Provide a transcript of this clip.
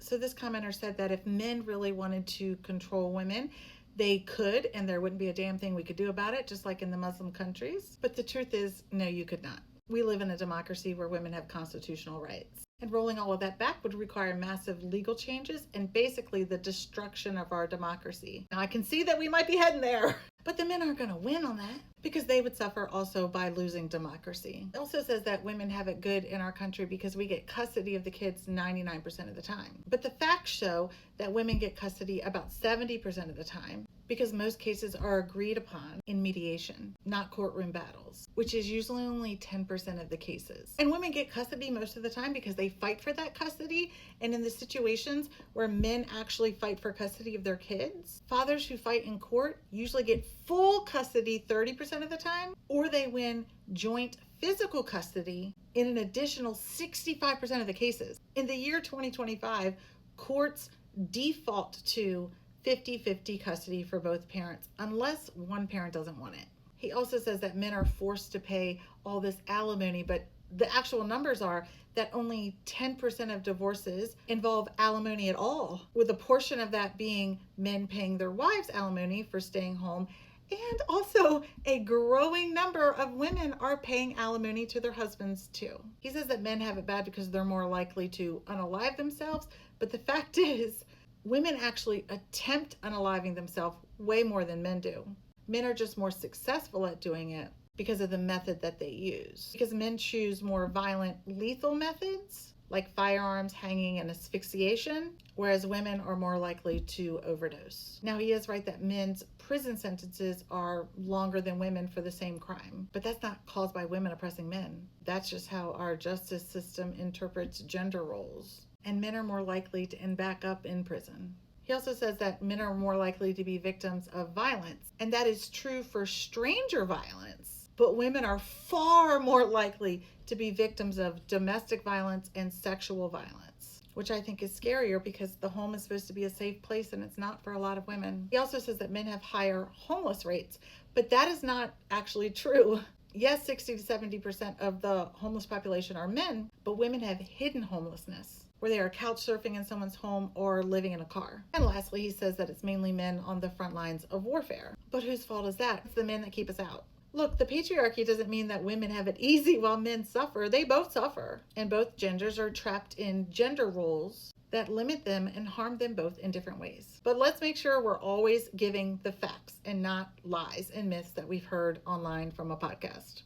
So this commenter said that if men really wanted to control women, they could, and there wouldn't be a damn thing we could do about it, just like in the Muslim countries. But the truth is, no, you could not. We live in a democracy where women have constitutional rights. And rolling all of that back would require massive legal changes and basically the destruction of our democracy. Now, I can see that we might be heading there, but the men aren't going to win on that because they would suffer also by losing democracy. It also says that women have it good in our country because we get custody of the kids 99% of the time. But the facts show that women get custody about 70% of the time because most cases are agreed upon in mediation, not courtroom battles, which is usually only 10% of the cases. And women get custody most of the time because they fight for that custody. And in the situations where men actually fight for custody of their kids, fathers who fight in court usually get full custody 30% of the time, or they win joint physical custody in an additional 65% of the cases. In the year 2025, courts default to 50-50 custody for both parents unless one parent doesn't want it. He also says that men are forced to pay all this alimony, but the actual numbers are that only 10% of divorces involve alimony at all, with a portion of that being men paying their wives alimony for staying home. And also a growing number of women are paying alimony to their husbands too. He says that men have it bad because they're more likely to unalive themselves, but the fact is, women actually attempt unaliving themselves way more than men do. Men are just more successful at doing it because of the method that they use. Because men choose more violent, lethal methods like firearms, hanging, and asphyxiation, whereas women are more likely to overdose. Now, he is right that men's prison sentences are longer than women for the same crime, but that's not caused by women oppressing men. That's just how our justice system interprets gender roles. And men are more likely to end back up in prison. He also says that men are more likely to be victims of violence, and that is true for stranger violence, but women are far more likely to be victims of domestic violence and sexual violence, which I think is scarier because the home is supposed to be a safe place and it's not for a lot of women. He also says that men have higher homeless rates, but that is not actually true. Yes, 60 to 70% of the homeless population are men, but women have hidden homelessness, where they are couch surfing in someone's home or living in a car. And lastly, he says that it's mainly men on the front lines of warfare. But whose fault is that? It's the men that keep us out. Look, the patriarchy doesn't mean that women have it easy while men suffer. They both suffer. And both genders are trapped in gender roles that limit them and harm them both in different ways. But let's make sure we're always giving the facts and not lies and myths that we've heard online from a podcast.